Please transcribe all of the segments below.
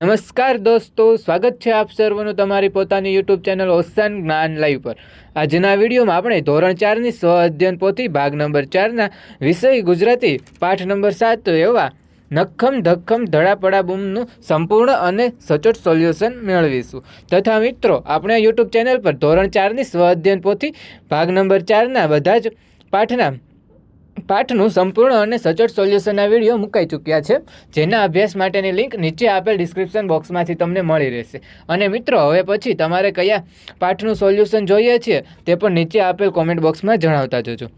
નમસ્કાર દોસ્તો, સ્વાગત છે આપ સર્વનું તમારી પોતાની યુટ્યુબ ચેનલ ઓશન જ્ઞાન લાઈવ પર। આજના વિડીયોમાં આપણે ધોરણ 4ની સ્વ અધ્યયન પોથી ભાગ નંબર 4ના વિષય ગુજરાતી પાઠ નંબર 7 એવા નખમ ધક્કમ ધડાપડા બૂમનું સંપૂર્ણ અને સચોટ સોલ્યુશન મેળવીશું। તથા મિત્રો, આપણે યુટ્યુબ ચેનલ પર ધોરણ 4ની સ્વ અધ્યયન પોથી ભાગ નંબર 4ના બધા જ પાઠનું સંપૂર્ણ અને સચોટ સોલ્યુશનના વિડીયો મુકાઈ ચૂક્યા છે, જેના અભ્યાસ માટેની લિંક નીચે આપેલ ડિસ્ક્રિપ્શન બોક્સમાંથી તમને મળી રહેશે। અને મિત્રો, હવે પછી તમારે કયા પાઠનું સોલ્યુશન જોઈએ છે તે પણ નીચે આપેલ કોમેન્ટ બોક્સમાં જણાવતા જજો।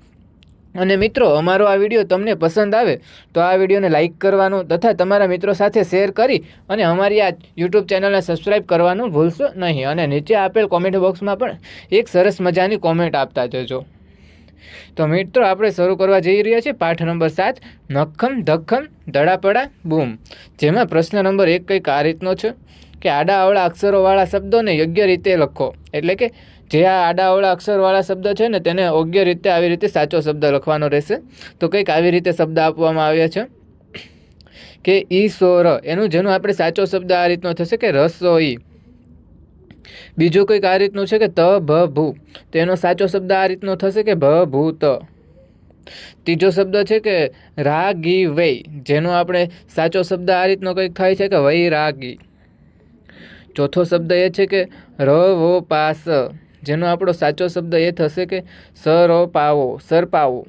અને મિત્રો, અમારો આ વિડીયો તમને પસંદ આવે તો આ વિડીયોને લાઇક કરવાનું તથા તમારા મિત્રો સાથે શેર કરી અને અમારી આ યુટ્યુબ ચેનલને સબસ્ક્રાઈબ કરવાનું ભૂલશો નહીં। અને નીચે આપેલ કોમેન્ટ બોક્સમાં પણ એક સરસ મજાની કોમેન્ટ આપતા જજો। તો મિત્રો, આપણે શરૂ કરવા જઈ રહ્યા છીએ પાઠ નંબર 7 નખમ ધક્કમ ધડાપડા બૂમ, જેમાં પ્રશ્ન નંબર 1 કંઈક આ રીતનો છે કે આડા અવળા અક્ષરોવાળા શબ્દોને યોગ્ય રીતે લખો। એટલે કે જે આ આડા અવળા અક્ષરવાળા શબ્દ છે ને, તેને યોગ્ય રીતે આવી રીતે સાચો શબ્દ લખવાનો રહેશે। તો કંઈક આવી રીતે શબ્દ આપવામાં આવ્યા છે કે ઈશ્વર, જેનો આપણે સાચો શબ્દ આ રીતનો થશે કે રસોઈ। બીજું કંઈક આ રીતનું છે કે ત ભ ભૂ, તેનો સાચો શબ્દ આ રીતનો થશે કે ભભૂત। ત્રીજો શબ્દ છે કે રાગી વૈ, જેનો આપણે સાચો શબ્દ આ રીતનો કંઈક થાય છે કે વૈરાગી। ચોથો શબ્દ એ છે કે રવો પાસ, જેનો આપણો સાચો શબ્દ એ થશે કે સરો પાવો, સરપાવો।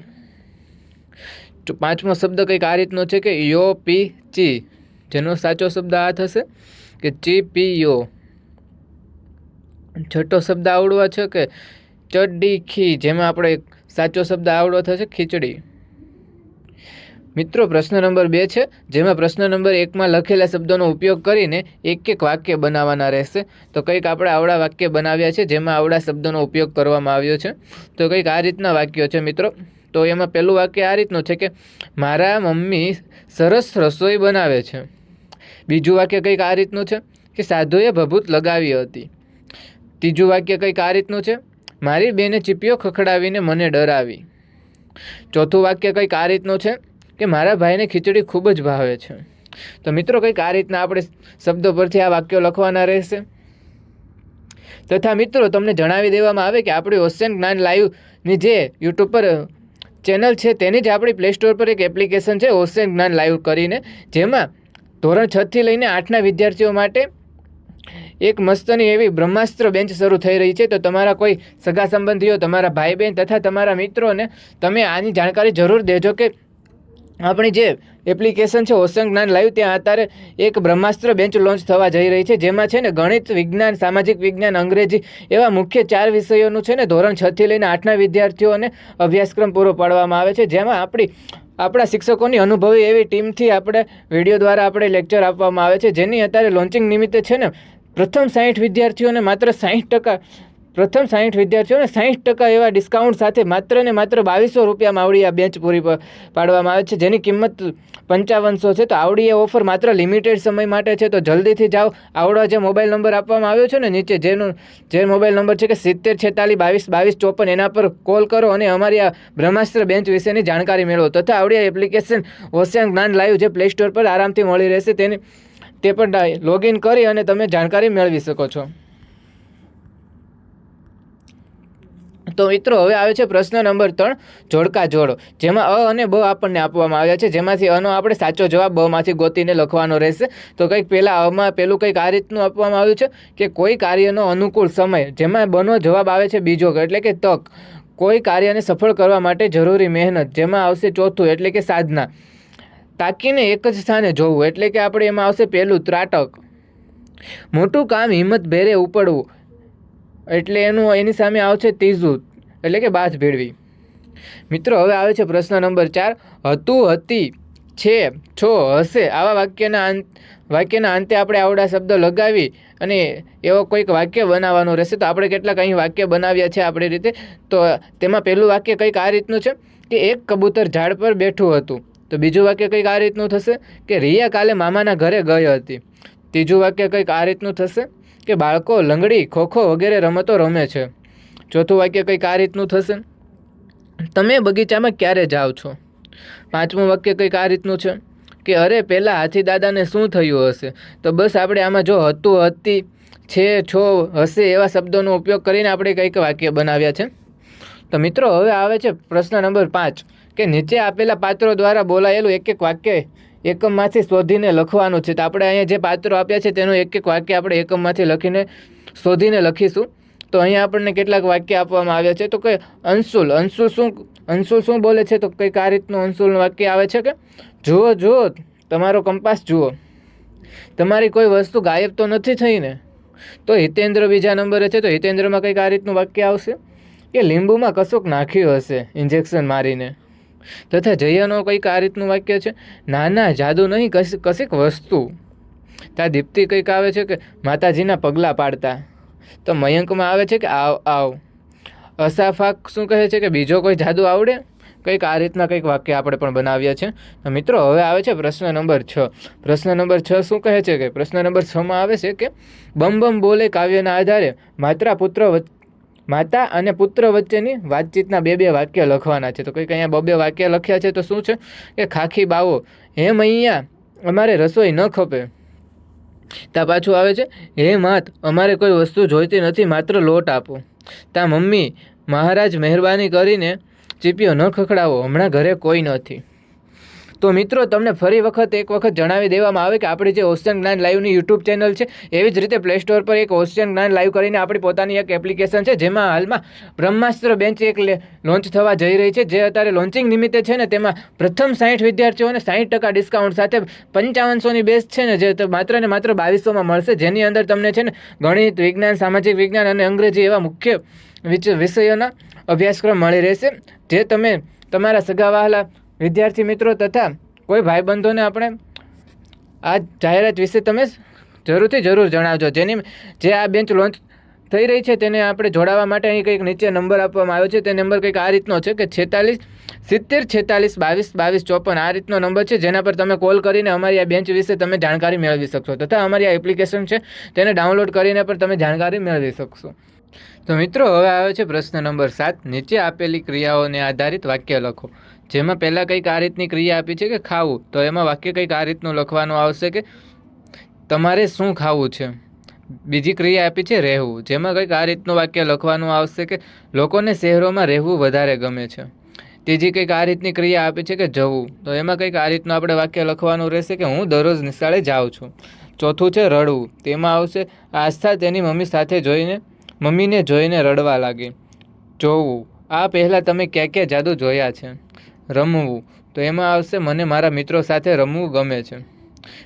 પાંચમો શબ્દ કંઈક આ રીતનો છે કે યો પી ચી, જેનો સાચો શબ્દ આ થશે કે ચી પી યો। છઠ્ઠો શબ્દ આવડો છે કે ચડી ખી, જેમાં આપણે સાચો શબ્દ આવડો થશે ખીચડી। મિત્રો, પ્રશ્ન નંબર 2 છે, જેમાં પ્રશ્ન નંબર 1માં લખેલા શબ્દોનો ઉપયોગ કરીને એક એક વાક્ય બનાવવાના રહેશે। તો કંઈક આપણે આવડા વાક્ય બનાવ્યા છે, જેમાં આવડા શબ્દોનો ઉપયોગ કરવામાં આવ્યો છે। તો કંઈક આ રીતના વાક્યો છે મિત્રો। તો એમાં પહેલું વાક્ય આ રીતનું છે કે મારા મમ્મી સરસ રસોઈ બનાવે છે। બીજું વાક્ય કંઈક આ રીતનું છે કે સાધુએ ભભૂત લગાવી હતી। ત્રીજું વાક્ય કંઈક આ રીતનું છે મારી બેને ચીપીઓ ખખડાવીને મને ડરાવી। ચોથું વાક્ય કંઈક આ રીતનું છે કે મારા ભાઈને ખીચડી ખૂબ જ ભાવે છે। તો મિત્રો, કંઈક આ રીતના આપણે શબ્દો પરથી આ વાક્યો લખવાના રહેશે। તથા મિત્રો, તમને જણાવી દેવામાં આવે કે આપણી ઓશન જ્ઞાન લાઈવની જે યુટ્યુબ પર ચેનલ છે, તેની જ આપણી પ્લે સ્ટોર પર એક એપ્લિકેશન છે ઓશન જ્ઞાન લાઈવ કરીને, જેમાં ધોરણ 6 થી લઈને 8ના વિદ્યાર્થીઓ માટે એક મસ્તની એવી બ્રહ્માસ્ત્ર બેન્ચ શરૂ થઈ રહી છે। તો તમારા કોઈ સગા સંબંધીઓ, તમારા ભાઈ બહેન તથા તમારા મિત્રોને તમે આની જાણકારી જરૂર દેજો કે આપણી જે એપ્લિકેશન છે ઓશન જ્ઞાન લાઈવ, ત્યાં અત્યારે એક બ્રહ્માસ્ત્ર બેન્ચ લોન્ચ થવા જઈ રહી છે, જેમાં છે ને ગણિત, વિજ્ઞાન, સામાજિક વિજ્ઞાન, અંગ્રેજી એવા મુખ્ય 4 વિષયોનું છે ને ધોરણ 6 થી લઈને 8ના વિદ્યાર્થીઓને અભ્યાસક્રમ પૂરો પાડવામાં આવે છે, જેમાં આપણા શિક્ષકોની અનુભવી એવી ટીમથી આપણે વિડીયો દ્વારા આપણે લેક્ચર આપવામાં આવે છે, જેની અત્યારે લોન્ચિંગ નિમિત્તે છે ને પ્રથમ 60 વિદ્યાર્થીઓને માત્ર 60% એવા ડિસ્કાઉન્ટ સાથે માત્ર ને માત્ર 2200 રૂપિયામાં આવડી આ બેન્ચ પૂરી પાડવામાં આવે છે, જેની કિંમત 5500 છે। તો આવડી એ ઓફર માત્ર લિમિટેડ સમય માટે છે। તો જલ્દીથી જાઓ, આવડો જે મોબાઈલ નંબર આપવામાં આવ્યો છે ને નીચે, જે મોબાઈલ નંબર છે કે 7046222254, એના પર કોલ કરો અને અમારી આ બ્રહ્માસ્ત્ર બેન્ચ વિશેની જાણકારી મેળવો। તથા આવડી એપ્લિકેશન ઓશન જ્ઞાન લાઈવ જે પ્લે સ્ટોર પર આરામથી મળી રહેશે, તે પણ લોગિન કરી અને તમે જાણકારી મેળવી શકો છો। તો મિત્રો, હવે આવે છે પ્રશ્ન નંબર 3 જોડકા જોડો, જેમાં અ અને બ આપણને આપવામાં આવ્યા છે, જેમાંથી અનો આપણે સાચો જવાબ બ માંથી ગોતીને લખવાનો રહેશે। તો કંઈક પેલું કંઈક આ રીતનું આપવામાં આવ્યું છે કે કોઈ કાર્યનો અનુકૂળ સમય, જેમાં બનો જવાબ આવે છે બીજો, એટલે કે તક। કોઈ કાર્યને સફળ કરવા માટે જરૂરી મહેનત, જેમાં આવશે ચોથું એટલે કે સાધના। તાકીને એક જ સ્થાને જોવું, એટલે કે આપણે એમાં આવશે પહેલું ત્રાટક। મોટું કામ હિંમત ભેરે ઉપડવું, એટલે એની સામે આવશે ત્રીજું એટલે કે બાથ ભેળવી। મિત્રો, હવે આવે છે પ્રશ્ન નંબર 4 હતું, હતી, છે, છો, હશે આવા વાક્યના અંતે આપણે આવડા શબ્દ લગાવી અને એવો કોઈક વાક્ય બનાવવાનું રહેશે। તો આપણે કેટલાક અહીં વાક્ય બનાવ્યા છે આપણી રીતે। તો તેમાં પહેલું વાક્ય કંઈક આ રીતનું છે કે એક કબૂતર ઝાડ પર બેઠું હતું। તો બીજું વાક્ય કંઈક આ રીતનું થશે કે રિયા કાલે મામાના ઘરે ગઈ હતી। ત્રીજું વાક્ય કંઈક આ રીતનું થશે કે બાળકો લંગડી, ખોખો વગેરે રમતો રમે છે। ચોથું વાક્ય કંઈક આ રીતનું થશે તમે બગીચામાં ક્યારે જાઓ છો। પાંચમું વાક્ય કંઈક આ રીતનું છે કે અરે પહેલાં હાથી દાદાને શું થયું હશે. તો બસ આપણે આમાં જો હતું, હતી, છે, છો, હશે એવા શબ્દોનો ઉપયોગ કરીને આપણે કંઈક વાક્ય બનાવ્યા છે. તો મિત્રો હવે આવે છે પ્રશ્ન નંબર 5 કે નીચે આપેલા પાત્રો દ્વારા બોલાયેલું એક એક વાક્ય એકમમાંથી શોધીને લખવાનું છે. તો આપણે અહીંયા જે પાત્રો આપ્યા છે તેનું એક એક વાક્ય આપણે એકમમાંથી શોધીને લખીશું. તો અહીંયા આપણને કેટલાક વાક્ય આપવામાં આવ્યા છે. તો કે અંશુલ શું બોલે છે? તો કંઈક આ રીતનું અંશુલનું વાક્ય આવે છે કે જુઓ તમારો કંપાસ જુઓ, તમારી કોઈ વસ્તુ ગાયબ તો નથી થઈ ને. તો હિતેન્દ્ર બીજા નંબરે છે. તો હિતેન્દ્રમાં કંઈક આ રીતનું વાક્ય આવશે કે લીંબુમાં કશુંક નાખ્યું હશે ઇન્જેક્શન મારીને. તથા જયાનો કંઈક આ રીતનું વાક્ય છે, ના જાદુ નહીં, કશીક વસ્તુ. ત્યાં દીપ્તિ કંઈક આવે છે કે માતાજીના પગલાં પાડતા. તો મયંકમાં આવે છે કે આવ. અસાફાક શું કહે છે કે બીજો કોઈ જાદુ આવડે. કંઈક આ રીતના કંઈક વાક્ય આપણે પણ બનાવ્યા છે. તો મિત્રો હવે આવે છે પ્રશ્ન નંબર 6. પ્રશ્ન નંબર 6 શું કહે છે કે પ્રશ્ન નંબર 6માં આવે છે કે બમ બોલે કાવ્યના આધારે માતા અને પુત્ર વચ્ચેની વાતચીતના બે વાક્ય લખવાના છે. તો કંઈક અહીંયા બે વાક્ય લખ્યા છે. તો શું છે કે ખાખી બાવો હેમ અહીંયા અમારે રસોઈ ન ખપે. ત્યાં પાછું આવે છે હે માત અમારે કોઈ વસ્તુ જોઈતી નથી, માત્ર લોટ આપો. ત્યાં મમ્મી મહારાજ મહેરબાની કરીને ચીપિયો ન ખખડાવો, હમણાં ઘરે કોઈ નથી. તો મિત્રો તમને ફરી એક વખત જણાવી દેવામાં આવે કે આપણી જે ઓશિયન જ્ઞાન લાઈવની યુટ્યુબ ચેનલ છે એવી જ રીતે પ્લે સ્ટોર પર એક ઓશિયન જ્ઞાન લાઈવ કરીને આપણી પોતાની એક એપ્લિકેશન છે, જેમાં હાલમાં બ્રહ્માસ્ત્ર બેન્ચ એક લોન્ચ થવા જઈ રહી છે, જે અત્યારે લોન્ચિંગ નિમિત્તે છે ને તેમાં પ્રથમ 60 વિદ્યાર્થીઓને 60% ડિસ્કાઉન્ટ સાથે 5500ની બેચ છે ને જે માત્ર ને માત્ર 2200માં મળશે, જેની અંદર તમને છે ને ગણિત, વિજ્ઞાન, સામાજિક વિજ્ઞાન અને અંગ્રેજી એવા મુખ્ય વિષયોના અભ્યાસક્રમ મળી રહેશે, જે તમે તમારા સગા વહાલા વિદ્યાર્થી મિત્રો તથા કોઈ ભાઈબંધોને આપણે આ જાહેરાત વિશે તમે જરૂર જણાવજો. જે આ બેન્ચ લોન્ચ થઈ રહી છે તેને આપણે જોડાવા માટે અહીં કંઈક નીચે નંબર આપવામાં આવ્યો છે. તે નંબર કંઈક આ રીતનો છે કે 70 46 22 54 આ રીતનો નંબર છે, જેના પર તમે કોલ કરીને અમારી આ બેન્ચ વિશે તમે જાણકારી મેળવી શકશો તથા અમારી આ એપ્લિકેશન છે તેને ડાઉનલોડ કરીને પણ તમે જાણકારી મેળવી શકશો. તો મિત્રો હવે આવે છે પ્રશ્ન નંબર 7. નીચે આપેલી ક્રિયાઓને આધારિત વાક્ય લખો. જેમાં પહેલાં કંઈક આ રીતની ક્રિયા આપી છે કે ખાવું. તો એમાં વાક્ય કંઈક આ રીતનું લખવાનું આવશે કે તમારે શું ખાવું છે. બીજી ક્રિયા આપી છે રહેવું, જેમાં કંઈક આ રીતનું વાક્ય લખવાનું આવશે કે લોકોને શહેરોમાં રહેવું વધારે ગમે છે. ત્રીજી કંઈક આ રીતની ક્રિયા આપી છે કે જવું. તો એમાં કંઈક આ રીતનું આપણે વાક્ય લખવાનું રહેશે કે હું દરરોજ નિશાળે જાઉં છું. ચોથું છે રડવું. તેમાં આવશે આસ્થા તેની મમ્મીને જોઈને રડવા લાગી. જોવું, આ પહેલાં તમે ક્યાં જાદુ જોયા છે. રમવું, તો એમાં આવશે મને મારા મિત્રો સાથે રમવું ગમે છે.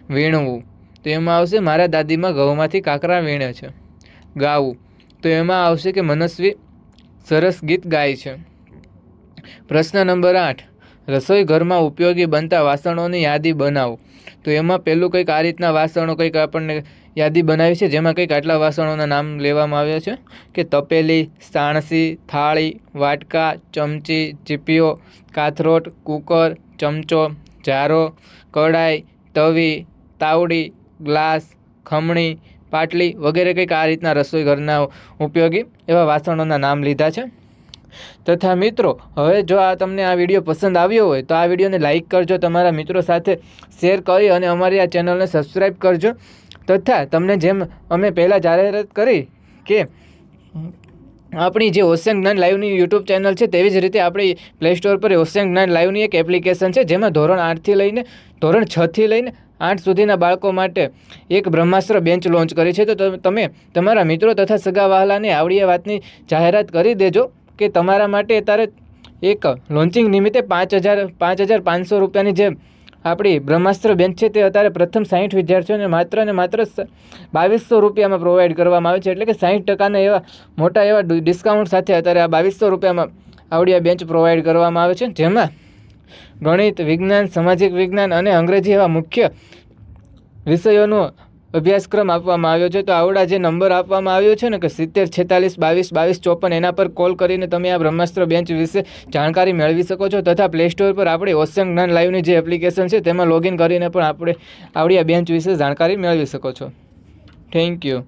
વીણવું, તો એમાં આવશે મારા દાદીમાં ઘઉંમાંથી કાંકરા વીણે છે. ગાવું, તો એમાં આવશે કે મનસ્વી સરસ ગીત ગાય છે. પ્રશ્ન નંબર 8. રસોઈ ઘરમાં ઉપયોગી બનતા વાસણોની યાદી બનાવો. તો એમાં પહેલું કંઈક આ રીતના વાસણો કંઈક આપણને યાદી બનાવી છે, જેમાં કંઈક આટલા વાસણોના નામ લેવામાં આવ્યા છે કે તપેલી, સાણસી, થાળી, વાટકા, ચમચી, ચીપીઓ, કાથરોટ, કુકર, ચમચો, જારો, કડાઈ, તવી, તાવડી, ગ્લાસ, ખમણી, પાટલી વગેરે કંઈક આ રીતના રસોઈ ઘરના ઉપયોગી એવા વાસણોના નામ લીધા છે. તથા મિત્રો હવે જો તમને આ વિડીયો પસંદ આવ્યો હોય તો આ વિડીયોને લાઇક કરજો, તમારા મિત્રો સાથે શેર કરી અને અમારી આ ચેનલને સબસ્ક્રાઈબ કરજો. તથા તમને જેમ અમે પહેલાં જાહેરાત કરી કે આપણી જે ઓશિયન જ્ઞાન લાઈવની યુટ્યુબ ચેનલ છે તેવી જ રીતે આપણી પ્લે સ્ટોર પર ઓશિયન જ્ઞાન લાઈવની એક એપ્લિકેશન છે, જેમાં ધોરણ 6 થી લઈને 8 સુધીના બાળકો માટે એક બ્રહ્માસ્ત્ર બેન્ચ લોન્ચ કરી છે. તો તમે તમારા મિત્રો તથા સગા વહાલાને આવડી વાતની જાહેરાત કરી દેજો કે તમારા માટે અત્યારે એક લોન્ચિંગ નિમિત્તે 5500 રૂપિયાની જે આપણી બ્રહ્માસ્ત્ર બેન્ચ છે તે અત્યારે પ્રથમ 60 વિદ્યાર્થીઓને માત્ર ને માત્ર 2200 રૂપિયામાં પ્રોવાઈડ કરવામાં આવે છે. એટલે કે 60% એવા મોટા એવા ડિસ્કાઉન્ટ સાથે અત્યારે આ 2200 રૂપિયામાં આવડી આ બેન્ચ પ્રોવાઈડ કરવામાં આવે છે, જેમાં ગણિત, વિજ્ઞાન, સામાજિક વિજ્ઞાન અને અંગ્રેજી એવા મુખ્ય વિષયોનો અભ્યાસક્રમ આપવામાં આવ્યો છે. તો આવડા જે નંબર આપવામાં આવ્યો છે ને કે 70 46 22 22 54 એના પર કોલ કરીને તમે આ બ્રહ્માસ્ત્ર બેન્ચ વિશે જાણકારી મેળવી શકો છો. તથા પ્લે સ્ટોર પર આપણે ઓશિયન જ્ઞાન લાઈવની જે એપ્લિકેશન છે તેમાં લોગિન કરીને પણ આપણે આવડી આ બેન્ચ વિશે જાણકારી મેળવી શકો છો. Thank you.